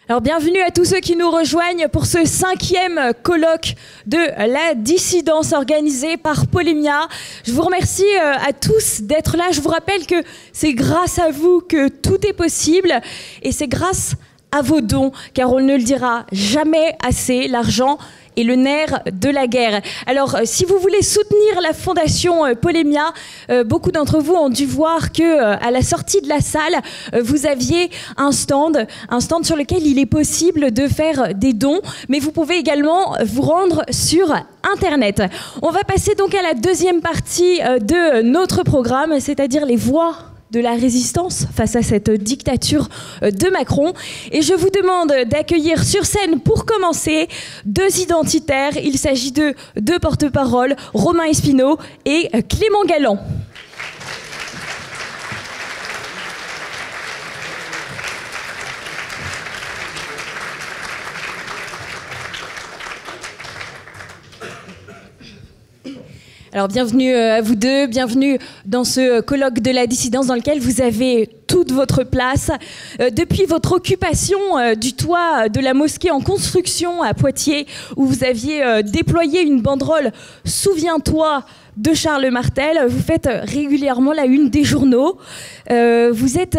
Alors bienvenue à tous ceux qui nous rejoignent pour ce 5e colloque de la dissidence organisé par Polémia. Je vous remercie à tous d'être là. Je vous rappelle que c'est grâce à vous que tout est possible et c'est grâce à vos dons, car on ne le dira jamais assez, l'argent est le nerf de la guerre. Alors, si vous voulez soutenir la fondation Polémia, beaucoup d'entre vous ont dû voir que à la sortie de la salle, vous aviez un stand sur lequel il est possible de faire des dons, mais vous pouvez également vous rendre sur Internet. On va passer donc à la deuxième partie de notre programme, c'est-à-dire les voix de la résistance face à cette dictature de Macron. Et je vous demande d'accueillir sur scène, pour commencer, deux identitaires. Il s'agit de deux porte-paroles, Romain Espino et Clément Galland. Alors bienvenue à vous deux, bienvenue dans ce colloque de la dissidence dans lequel vous avez toute votre place. Depuis votre occupation du toit de la mosquée en construction à Poitiers, où vous aviez déployé une banderole « Souviens-toi » de Charles Martel, vous faites régulièrement la une des journaux. Vous êtes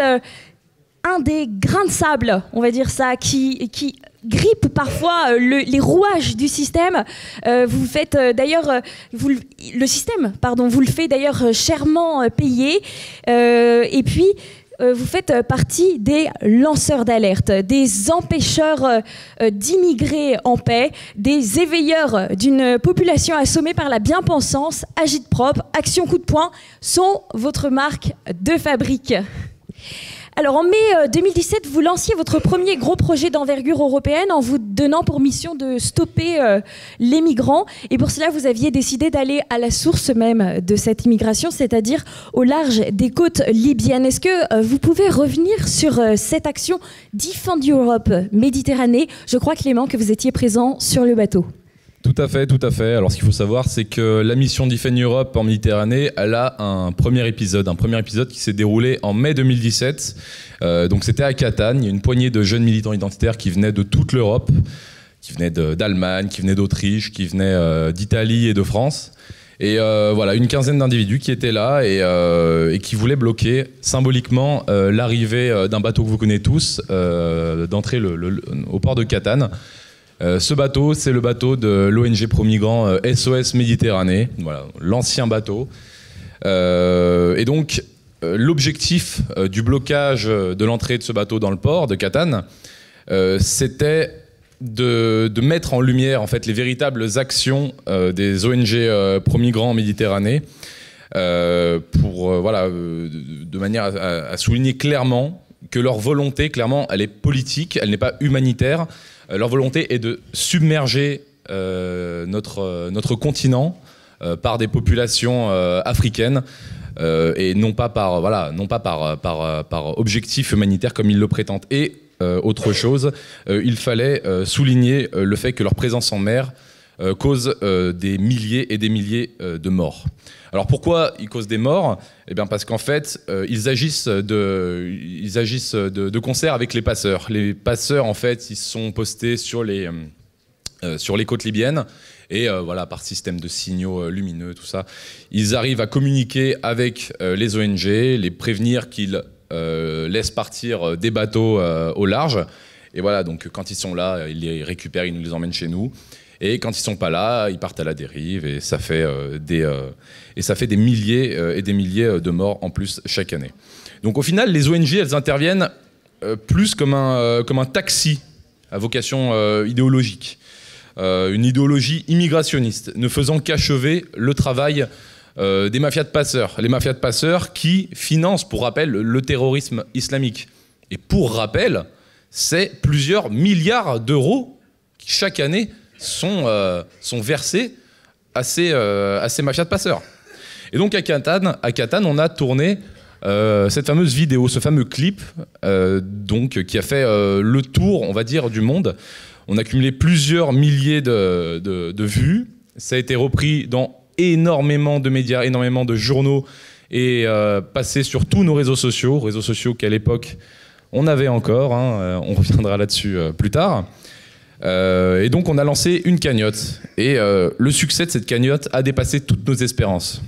un des grains de sable, on va dire ça, qui grippe parfois les rouages du système. Vous faites d'ailleurs, le système, pardon, vous le faites d'ailleurs chèrement payer. Et puis, vous faites partie des lanceurs d'alerte, des empêcheurs d'immigrer en paix, des éveilleurs d'une population assommée par la bien-pensance. Agite-propre, Action Coup de Poing sont votre marque de fabrique. Alors en mai 2017, vous lanciez votre premier gros projet d'envergure européenne en vous donnant pour mission de stopper les migrants. Et pour cela, vous aviez décidé d'aller à la source même de cette immigration, c'est-à-dire au large des côtes libyennes. Est-ce que vous pouvez revenir sur cette action Defend Europe Méditerranée? Je crois, Clément, que vous étiez présent sur le bateau. Tout à fait, tout à fait. Alors ce qu'il faut savoir, c'est que la mission Defend Europe en Méditerranée, elle a un premier épisode qui s'est déroulé en mai 2017. Donc c'était à Catane. Il y a une poignée de jeunes militants identitaires qui venaient de toute l'Europe, qui venaient d'Allemagne, qui venaient d'Autriche, qui venaient d'Italie et de France. Et voilà, une quinzaine d'individus qui étaient là et qui voulaient bloquer symboliquement l'arrivée d'un bateau que vous connaissez tous, d'entrer au port de Catane. Ce bateau, c'est le bateau de l'ONG pro-migrants SOS Méditerranée, voilà, l'ancien bateau. Et donc, l'objectif du blocage de l'entrée de ce bateau dans le port de Catane, c'était de mettre en lumière en fait, les véritables actions des ONG pro-migrants en Méditerranée, voilà, de manière à souligner clairement que leur volonté, clairement, elle est politique, elle n'est pas humanitaire. Leur volonté est de submerger notre continent par des populations africaines et non pas par objectif humanitaire comme ils le prétendent. Et autre chose, il fallait souligner le fait que leur présence en mer cause des milliers et des milliers de morts. Alors pourquoi ils causent des morts? Eh bien parce qu'en fait, ils agissent de concert avec les passeurs. Les passeurs, en fait, ils sont postés sur les côtes libyennes et voilà, par système de signaux lumineux, tout ça, ils arrivent à communiquer avec les ONG, les prévenir qu'ils laissent partir des bateaux au large. Et voilà, donc quand ils sont là, ils les récupèrent, ils nous les emmènent chez nous. Et quand ils sont pas là, ils partent à la dérive et ça fait des milliers et des milliers de morts en plus chaque année. Donc au final, les ONG, elles interviennent plus comme un taxi à vocation idéologique, une idéologie immigrationniste, ne faisant qu'achever le travail des mafias de passeurs. Les mafias de passeurs qui financent, pour rappel, le terrorisme islamique. Et pour rappel, c'est plusieurs milliards d'euros qui chaque année sont versés à ces mafias de passeurs. Et donc à Catane, on a tourné cette fameuse vidéo, ce fameux clip donc, qui a fait le tour, on va dire, du monde. On a cumulé plusieurs milliers de vues. Ça a été repris dans énormément de médias, énormément de journaux et passé sur tous nos réseaux sociaux qu'à l'époque on avait encore, hein, on reviendra là-dessus plus tard. Et donc on a lancé une cagnotte. Et le succès de cette cagnotte a dépassé toutes nos espérances.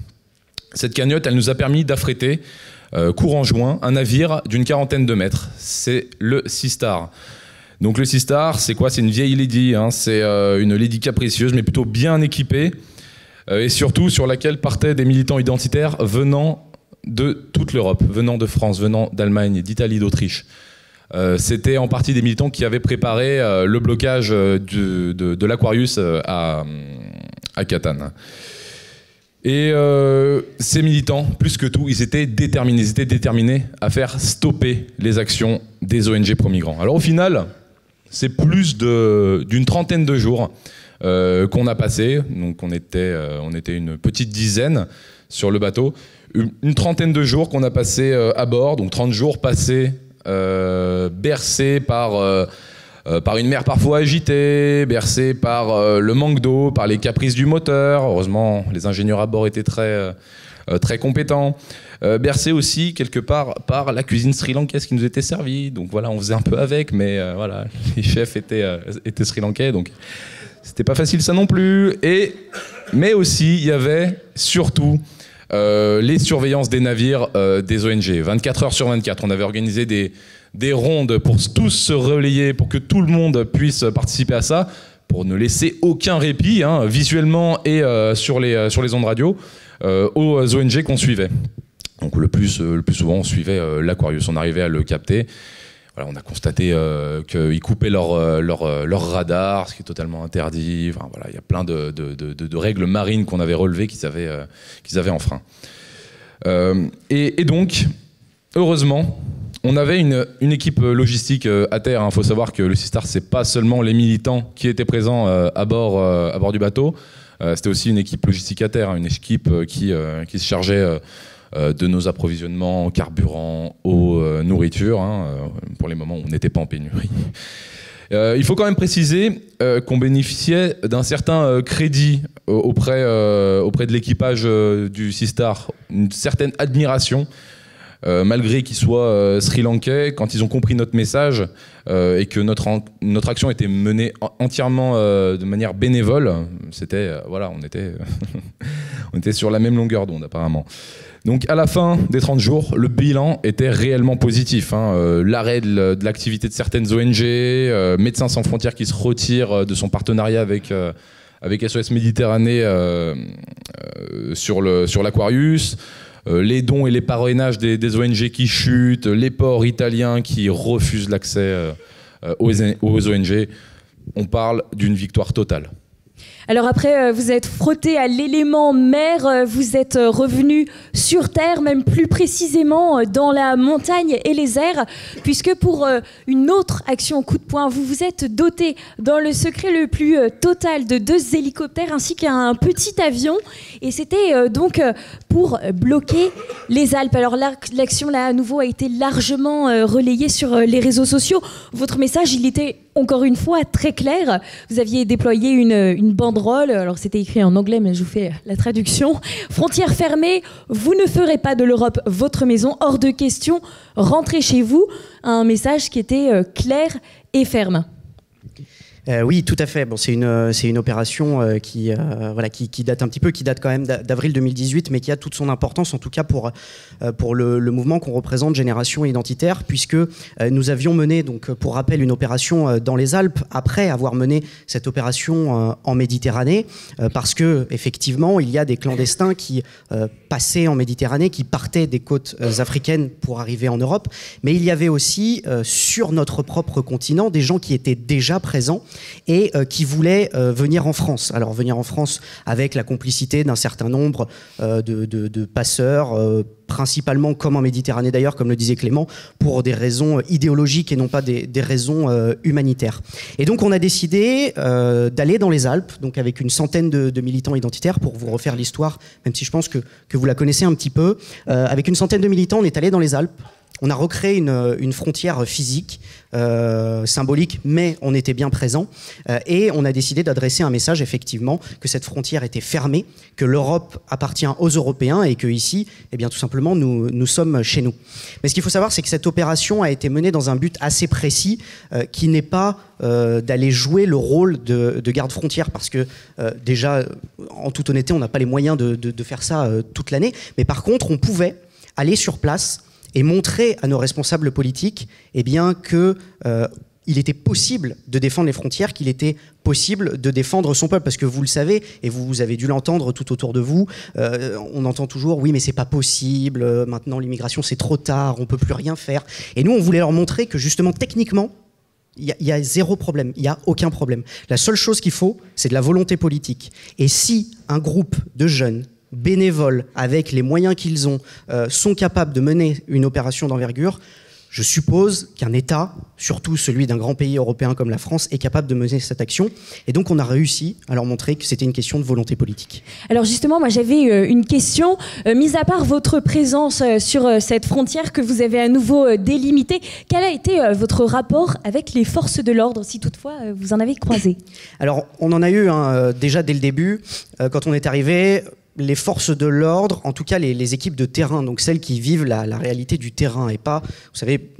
Cette cagnotte, elle nous a permis d'affréter, courant juin, un navire d'une 40aine de mètres. C'est le Sea Star. Donc le Sea Star, c'est quoi? C'est une vieille Lady, hein. C'est une Lady capricieuse, mais plutôt bien équipée. Et surtout sur laquelle partaient des militants identitaires venant de toute l'Europe, venant de France, venant d'Allemagne, d'Italie, d'Autriche. C'était en partie des militants qui avaient préparé le blocage de l'Aquarius à Catane. Et ces militants, plus que tout, ils étaient déterminés à faire stopper les actions des ONG pro-migrants. Alors au final, c'est plus d'une trentaine de jours qu'on a passé. Donc on était une petite dizaine sur le bateau. Une trentaine de jours qu'on a passé à bord, donc 30 jours passés bercés par une mer parfois agitée, bercés par le manque d'eau, par les caprices du moteur. Heureusement, les ingénieurs à bord étaient très compétents. Bercés aussi, quelque part, par la cuisine sri-lankaise qui nous était servie. Donc voilà, on faisait un peu avec, mais voilà, les chefs étaient sri-lankais, donc c'était pas facile ça non plus. Mais aussi, il y avait surtout les surveillances des navires des ONG. 24 heures sur 24, on avait organisé des rondes pour tous se relayer, pour que tout le monde puisse participer à ça, pour ne laisser aucun répit, hein, visuellement et sur les ondes radio, aux ONG qu'on suivait. Donc le plus souvent, on suivait l'Aquarius. On arrivait à le capter. Voilà, on a constaté qu'ils coupaient leur radar, ce qui est totalement interdit. Enfin, voilà, il y a plein de règles marines qu'on avait relevées qu'ils avaient enfreint. Et donc, heureusement, on avait une équipe logistique à terre. Il faut savoir que le Sea Star, c'est pas seulement les militants qui étaient présents à bord du bateau. C'était aussi une équipe logistique à terre, une équipe qui se chargeait de nos approvisionnements en carburant, eau, nourriture, hein, pour les moments où on n'était pas en pénurie. Il faut quand même préciser qu'on bénéficiait d'un certain crédit auprès de l'équipage du Sea Star, une certaine admiration, malgré qu'ils soient sri-lankais, quand ils ont compris notre message et que notre action était menée entièrement de manière bénévole. C'était, voilà, on était sur la même longueur d'onde apparemment. Donc à la fin des 30 jours, le bilan était réellement positif, hein. L'arrêt de l'activité de certaines ONG, Médecins sans frontières qui se retire de son partenariat avec SOS Méditerranée sur l'Aquarius, les dons et les parrainages des ONG qui chutent, les ports italiens qui refusent l'accès aux ONG. On parle d'une victoire totale. Alors après, vous êtes frotté à l'élément mer, vous êtes revenu sur terre, même plus précisément dans la montagne et les airs, puisque pour une autre action coup de poing, vous vous êtes doté dans le secret le plus total de 2 hélicoptères ainsi qu'un petit avion, et c'était donc pour bloquer les Alpes. Alors l'action là à nouveau a été largement relayée sur les réseaux sociaux. Votre message, il était encore une fois très clair. Vous aviez déployé une banderole, alors c'était écrit en anglais mais je vous fais la traduction. Frontières fermées, vous ne ferez pas de l'Europe votre maison, hors de question, rentrez chez vous. Un message qui était clair et ferme. Oui, tout à fait. Bon, c'est une opération qui date un petit peu, qui date quand même d'avril 2018, mais qui a toute son importance, en tout cas pour le mouvement qu'on représente, Génération Identitaire, puisque nous avions mené, donc pour rappel, une opération dans les Alpes après avoir mené cette opération en Méditerranée, parce que effectivement, il y a des clandestins qui passaient en Méditerranée, qui partaient des côtes africaines pour arriver en Europe, mais il y avait aussi sur notre propre continent des gens qui étaient déjà présents et qui voulaient venir en France. Alors venir en France avec la complicité d'un certain nombre de passeurs, principalement comme en Méditerranée d'ailleurs, comme le disait Clément, pour des raisons idéologiques et non pas des raisons humanitaires. Et donc on a décidé d'aller dans les Alpes, donc avec une centaine de militants identitaires, pour vous refaire l'histoire, même si je pense que vous la connaissez un petit peu. Avec une centaine de militants, on est allé dans les Alpes, on a recréé une frontière physique, symbolique, mais on était bien présent. Et on a décidé d'adresser un message, effectivement, que cette frontière était fermée, que l'Europe appartient aux Européens et que ici, eh bien, tout simplement, nous sommes chez nous. Mais ce qu'il faut savoir, c'est que cette opération a été menée dans un but assez précis, qui n'est pas d'aller jouer le rôle de garde-frontière, parce que déjà, en toute honnêteté, on n'a pas les moyens de faire ça toute l'année. Mais par contre, on pouvait aller sur place et montrer à nos responsables politiques eh bien, que il était possible de défendre les frontières, qu'il était possible de défendre son peuple. Parce que vous le savez, et vous avez dû l'entendre tout autour de vous, on entend toujours « oui, mais c'est pas possible, maintenant l'immigration c'est trop tard, on peut plus rien faire ». Et nous, on voulait leur montrer que justement, techniquement, il y a zéro problème, il n'y a aucun problème. La seule chose qu'il faut, c'est de la volonté politique. Et si un groupe de jeunes bénévoles, avec les moyens qu'ils ont, sont capables de mener une opération d'envergure, je suppose qu'un État, surtout celui d'un grand pays européen comme la France, est capable de mener cette action. Et donc on a réussi à leur montrer que c'était une question de volonté politique. Alors justement, moi j'avais une question. Mis à part votre présence sur cette frontière que vous avez à nouveau délimitée, quel a été votre rapport avec les forces de l'ordre, si toutefois vous en avez croisé? Alors on en a eu déjà dès le début, quand on est arrivé. Les forces de l'ordre, en tout cas les équipes de terrain, donc celles qui vivent la réalité du terrain et pas, vous savez,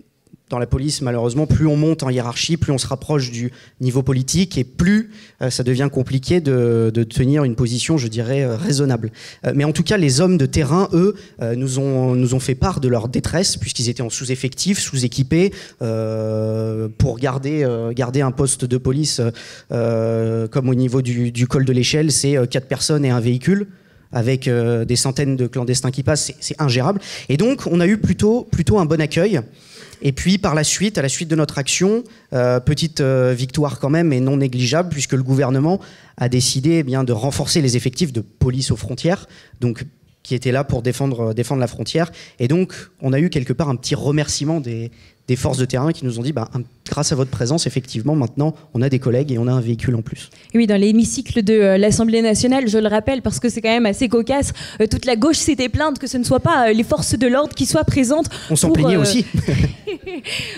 dans la police, malheureusement, plus on monte en hiérarchie, plus on se rapproche du niveau politique et plus ça devient compliqué de tenir une position, je dirais, raisonnable. Mais en tout cas, les hommes de terrain, eux, nous ont fait part de leur détresse puisqu'ils étaient en sous-effectif, sous-équipés, pour garder un poste de police comme au niveau du col de l'échelle, c'est 4 personnes et un véhicule. Avec des centaines de clandestins qui passent, c'est ingérable. Et donc, on a eu plutôt un bon accueil. Et puis, par la suite, à la suite de notre action, petite victoire quand même, mais non négligeable, puisque le gouvernement a décidé eh bien, de renforcer les effectifs de police aux frontières, donc qui étaient là pour défendre la frontière. Et donc, on a eu quelque part un petit remerciement des forces de terrain qui nous ont dit grâce à votre présence, effectivement, maintenant, on a des collègues et on a un véhicule en plus. Et oui, dans l'hémicycle de l'Assemblée nationale, je le rappelle, parce que c'est quand même assez cocasse, toute la gauche s'était plainte que ce ne soit pas les forces de l'ordre qui soient présentes. On s'en plaignait aussi.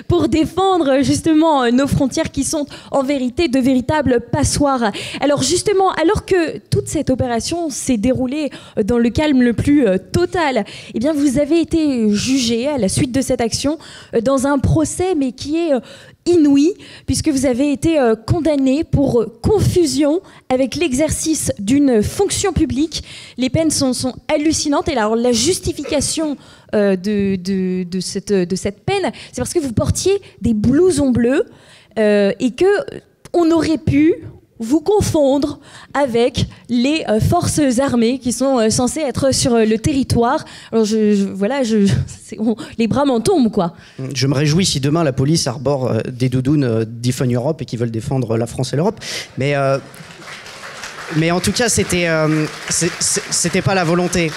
Pour défendre justement nos frontières qui sont en vérité de véritables passoires. Alors justement, alors que toute cette opération s'est déroulée dans le calme le plus total, eh bien vous avez été jugé à la suite de cette action dans un procès, mais qui est inouï, puisque vous avez été condamné pour confusion avec l'exercice d'une fonction publique. Les peines sont hallucinantes. Et alors, la justification de cette peine, c'est parce que vous portiez des blousons bleus et que on aurait pu vous confondre avec les forces armées qui sont censées être sur le territoire. Alors les bras m'en tombent, quoi. Je me réjouis si demain la police arbore des doudounes Defend Europe et qui veulent défendre la France et l'Europe. Mais en tout cas, c'était pas la volonté.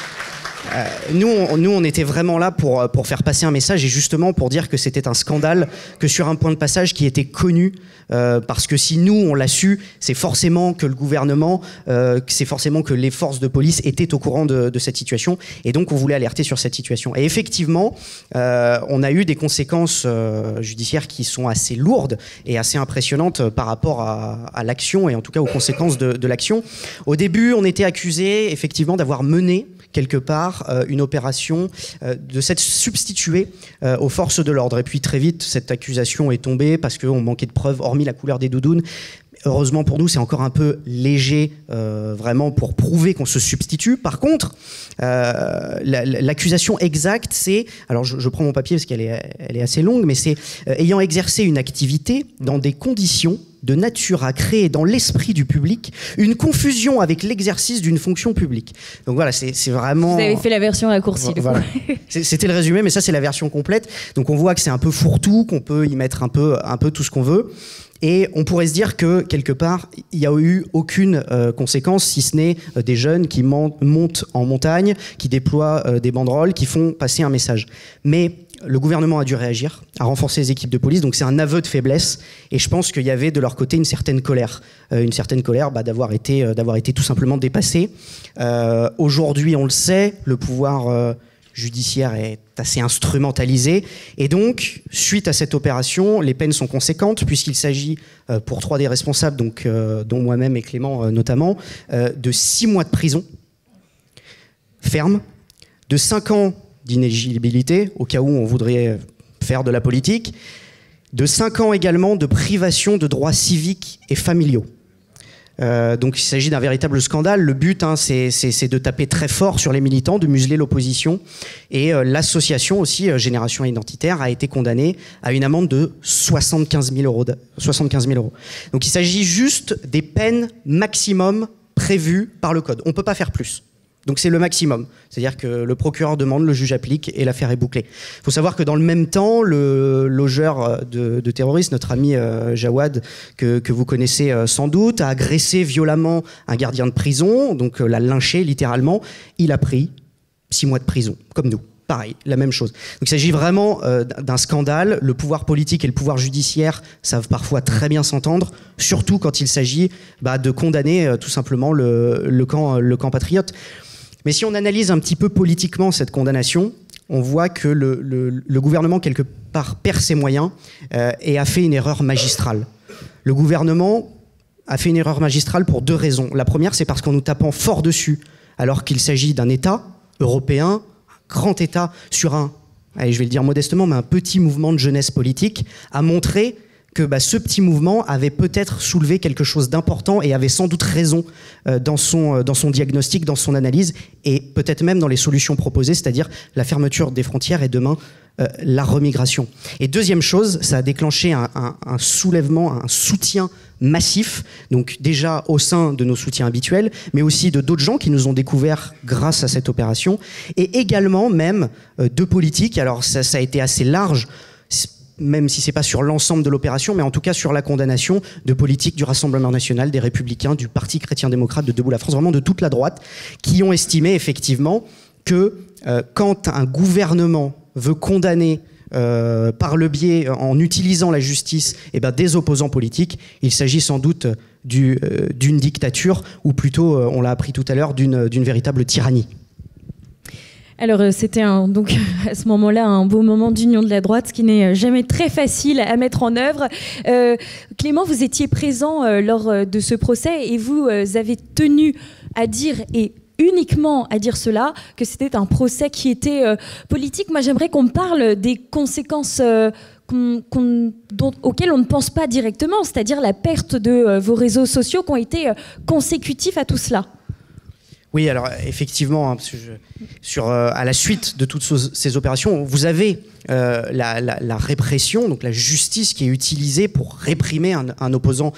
Nous, on était vraiment là pour faire passer un message et justement pour dire que c'était un scandale, que sur un point de passage qui était connu, parce que si nous, on l'a su, c'est forcément que le gouvernement, c'est forcément que les forces de police étaient au courant de cette situation et donc on voulait alerter sur cette situation. Et effectivement, on a eu des conséquences judiciaires qui sont assez lourdes et assez impressionnantes par rapport à l'action et en tout cas aux conséquences de l'action. Au début, on était accusé effectivement d'avoir mené quelque part une opération de s'être substitué aux forces de l'ordre. Et puis très vite, cette accusation est tombée parce qu'on manquait de preuves, hormis la couleur des doudounes. Heureusement pour nous, c'est encore un peu léger vraiment pour prouver qu'on se substitue. Par contre, l'accusation exacte, c'est... Alors je prends mon papier parce qu'elle est assez longue, mais c'est ayant exercé une activité dans des conditions de nature à créer dans l'esprit du public une confusion avec l'exercice d'une fonction publique. Donc voilà, c'est vraiment... Vous avez fait la version raccourcie. Voilà. C'était le résumé, mais ça c'est la version complète. Donc on voit que c'est un peu fourre-tout, qu'on peut y mettre un peu tout ce qu'on veut. Et on pourrait se dire que, quelque part, il n'y a eu aucune conséquence, si ce n'est des jeunes qui montent en montagne, qui déploient des banderoles, qui font passer un message. Mais le gouvernement a dû réagir, a renforcé les équipes de police, donc c'est un aveu de faiblesse. Et je pense qu'il y avait de leur côté une certaine colère d'avoir été tout simplement dépassés. Aujourd'hui, on le sait, le pouvoir judiciaire est assez instrumentalisée. Et donc, suite à cette opération, les peines sont conséquentes, puisqu'il s'agit, pour 3 des responsables, donc, dont moi-même et Clément notamment, de 6 mois de prison ferme, de 5 ans d'inéligibilité, au cas où on voudrait faire de la politique, de 5 ans également de privation de droits civiques et familiaux. Donc il s'agit d'un véritable scandale. Le but, c'est de taper très fort sur les militants, de museler l'opposition. Et l'association aussi, Génération Identitaire, a été condamnée à une amende de 75 000 euros. Donc il s'agit juste des peines maximum prévues par le code. On ne peut pas faire plus. Donc c'est le maximum. C'est-à-dire que le procureur demande, le juge applique et l'affaire est bouclée. Il faut savoir que dans le même temps, le logeur de terroristes, notre ami Jawad, que vous connaissez sans doute, a agressé violemment un gardien de prison, donc l'a lynché littéralement. Il a pris 6 mois de prison, comme nous. Pareil, la même chose. Donc il s'agit vraiment d'un scandale. Le pouvoir politique et le pouvoir judiciaire savent parfois très bien s'entendre, surtout quand il s'agit de condamner tout simplement le camp patriote. Mais si on analyse un petit peu politiquement cette condamnation, on voit que le gouvernement, quelque part, perd ses moyens et a fait une erreur magistrale. Le gouvernement a fait une erreur magistrale pour 2 raisons. La première, c'est parce qu'en nous tapant fort dessus, alors qu'il s'agit d'un État européen, un grand État, sur allez, je vais le dire modestement, mais un petit mouvement de jeunesse politique, a montré que ce petit mouvement avait peut-être soulevé quelque chose d'important et avait sans doute raison dans son diagnostic, dans son analyse, et peut-être même dans les solutions proposées, c'est-à-dire la fermeture des frontières et demain la remigration. Et deuxième chose, ça a déclenché un soulèvement, un soutien massif, donc déjà au sein de nos soutiens habituels, mais aussi de d'autres gens qui nous ont découverts grâce à cette opération, et également même de politiques. Alors ça a été assez large, même si c'est pas sur l'ensemble de l'opération, mais en tout cas sur la condamnation de politiques du Rassemblement National, des Républicains, du Parti Chrétien-Démocrate, de Debout la France, vraiment de toute la droite, qui ont estimé effectivement que quand un gouvernement veut condamner par le biais, en utilisant la justice, des opposants politiques, il s'agit sans doute d'une dictature, ou plutôt, on l'a appris tout à l'heure, d'une véritable tyrannie. Alors c'était donc à ce moment-là un beau moment d'union de la droite, ce qui n'est jamais très facile à mettre en œuvre. Clément, vous étiez présent lors de ce procès et vous avez tenu à dire, et uniquement à dire cela, que c'était un procès qui était politique. Moi j'aimerais qu'on me parle des conséquences auxquelles on ne pense pas directement, c'est-à-dire la perte de vos réseaux sociaux qui ont été consécutifs à tout cela. Oui, alors effectivement, à la suite de toutes ces opérations, vous avez la répression, donc la justice qui est utilisée pour réprimer un opposant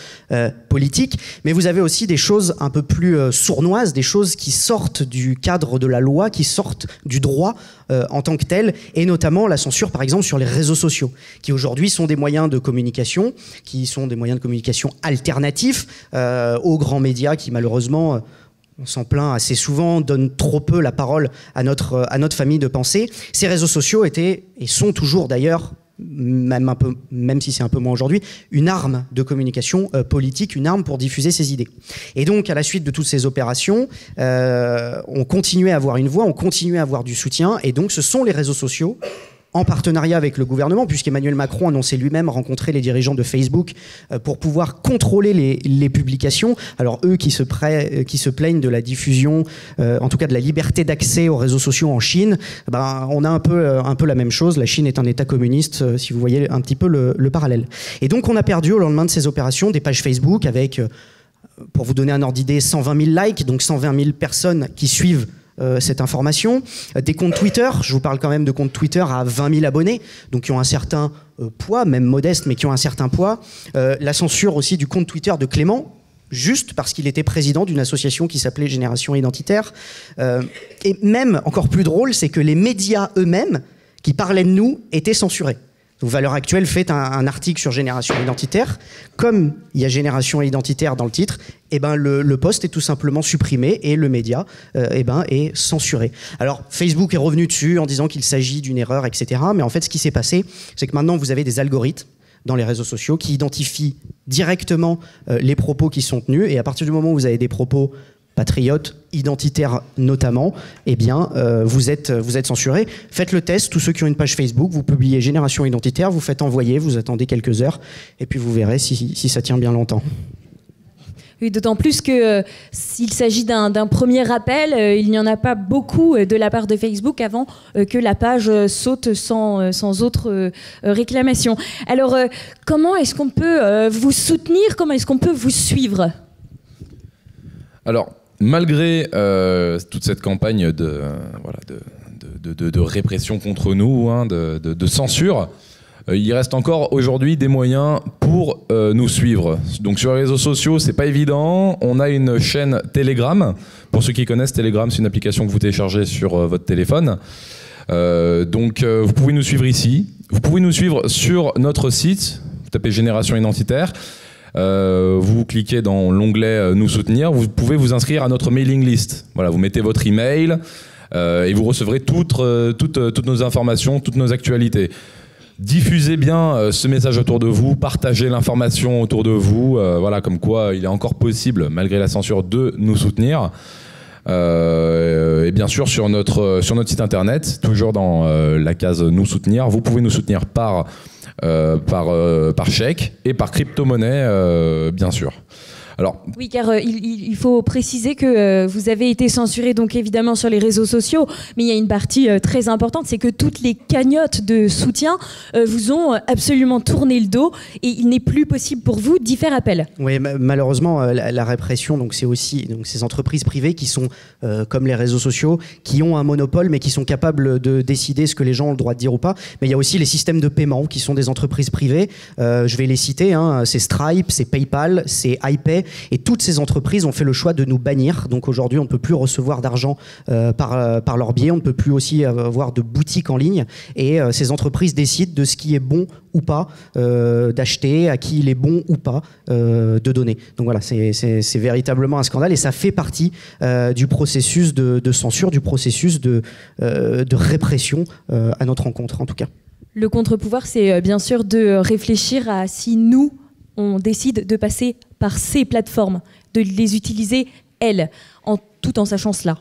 politique, mais vous avez aussi des choses un peu plus sournoises, des choses qui sortent du cadre de la loi, qui sortent du droit en tant que tel, et notamment la censure, par exemple, sur les réseaux sociaux, qui aujourd'hui sont des moyens de communication, qui sont des moyens de communication alternatifs aux grands médias qui, malheureusement, on s'en plaint assez souvent, donne trop peu la parole à notre famille de pensée. Ces réseaux sociaux étaient, et sont toujours d'ailleurs, même si c'est un peu moins aujourd'hui, une arme de communication politique, une arme pour diffuser ses idées. Et donc, à la suite de toutes ces opérations, on continuait à avoir une voix, on continuait à avoir du soutien, et donc ce sont les réseaux sociaux, en partenariat avec le gouvernement, puisqu'Emmanuel Macron annonçait lui-même rencontrer les dirigeants de Facebook pour pouvoir contrôler les publications. Alors eux qui se plaignent de la diffusion, en tout cas de la liberté d'accès aux réseaux sociaux en Chine, on a un peu la même chose. La Chine est un État communiste, si vous voyez un petit peu le parallèle. Et donc on a perdu au lendemain de ces opérations des pages Facebook avec, pour vous donner un ordre d'idée, 120 000 likes, donc 120 000 personnes qui suivent cette information, des comptes Twitter, je vous parle quand même de comptes Twitter à 20 000 abonnés, donc qui ont un certain poids, même modeste, mais qui ont un certain poids. La censure aussi du compte Twitter de Clément, juste parce qu'il était président d'une association qui s'appelait Génération Identitaire. Et même, encore plus drôle, c'est que les médias eux-mêmes, qui parlaient de nous, étaient censurés. Donc, Valeurs Actuelles fait un article sur Génération Identitaire. Comme il y a Génération Identitaire dans le titre, le post est tout simplement supprimé et le média est censuré. Alors, Facebook est revenu dessus en disant qu'il s'agit d'une erreur, etc. Mais en fait, ce qui s'est passé, c'est que maintenant, vous avez des algorithmes dans les réseaux sociaux qui identifient directement les propos qui sont tenus. Et à partir du moment où vous avez des propos patriotes, identitaires notamment, eh bien, vous êtes censurés. Faites le test, tous ceux qui ont une page Facebook, vous publiez Génération Identitaire, vous faites envoyer, vous attendez quelques heures, et puis vous verrez si ça tient bien longtemps. Oui, d'autant plus que s'il s'agit d'un premier appel, il n'y en a pas beaucoup de la part de Facebook avant que la page saute sans autre réclamation. Alors, comment est-ce qu'on peut vous soutenir? Comment est-ce qu'on peut vous suivre? Alors, malgré toute cette campagne de répression contre nous, hein, de censure, il reste encore aujourd'hui des moyens pour nous suivre. Donc sur les réseaux sociaux, c'est pas évident. On a une chaîne Telegram. Pour ceux qui connaissent, Telegram, c'est une application que vous téléchargez sur votre téléphone. Donc vous pouvez nous suivre ici. Vous pouvez nous suivre sur notre site. Vous tapez Génération Identitaire. Vous cliquez dans l'onglet Nous soutenir. Vous pouvez vous inscrire à notre mailing list. Voilà, vous mettez votre email et vous recevrez toutes nos informations, toutes nos actualités. Diffusez bien ce message autour de vous, partagez l'information autour de vous, voilà, comme quoi il est encore possible, malgré la censure, de nous soutenir. Et bien sûr, sur notre site internet, toujours dans la case Nous soutenir, vous pouvez nous soutenir par chèque et par crypto-monnaie, bien sûr. Alors, oui, car il faut préciser que vous avez été censuré, donc évidemment sur les réseaux sociaux, mais il y a une partie très importante, c'est que toutes les cagnottes de soutien vous ont absolument tourné le dos et il n'est plus possible pour vous d'y faire appel. Oui, malheureusement, la répression, donc c'est aussi ces entreprises privées qui sont, comme les réseaux sociaux, qui ont un monopole, mais qui sont capables de décider ce que les gens ont le droit de dire ou pas. Mais il y a aussi les systèmes de paiement qui sont des entreprises privées. Je vais les citer, hein, c'est Stripe, c'est PayPal, c'est iPay. Et toutes ces entreprises ont fait le choix de nous bannir. Donc aujourd'hui, on ne peut plus recevoir d'argent par leur biais. On ne peut plus aussi avoir de boutiques en ligne. Et ces entreprises décident de ce qui est bon ou pas d'acheter, à qui il est bon ou pas de donner. Donc voilà, c'est véritablement un scandale. Et ça fait partie du processus de censure, du processus de répression à notre encontre, en tout cas. Le contre-pouvoir, c'est bien sûr de réfléchir à si nous, on décide de passer par ces plateformes, de les utiliser, elles, tout en sachant cela.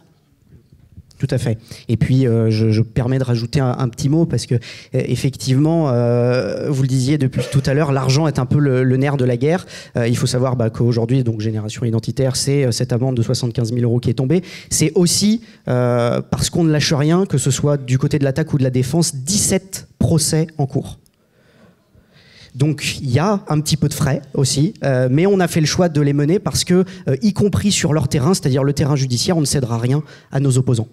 Tout à fait. Et puis, je permets de rajouter un petit mot parce que, effectivement, vous le disiez depuis tout à l'heure, l'argent est un peu le nerf de la guerre. Il faut savoir qu'aujourd'hui, donc Génération Identitaire, c'est cette amende de 75 000 € qui est tombée. C'est aussi, parce qu'on ne lâche rien, que ce soit du côté de l'attaque ou de la défense, 17 procès en cours. Donc il y a un petit peu de frais aussi, mais on a fait le choix de les mener parce que, y compris sur leur terrain, c'est-à-dire le terrain judiciaire, on ne cédera rien à nos opposants.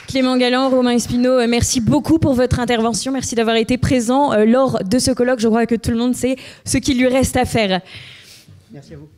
Clément Galland, Romain Espino, merci beaucoup pour votre intervention. Merci d'avoir été présent lors de ce colloque. Je crois que tout le monde sait ce qu'il lui reste à faire. Merci à vous.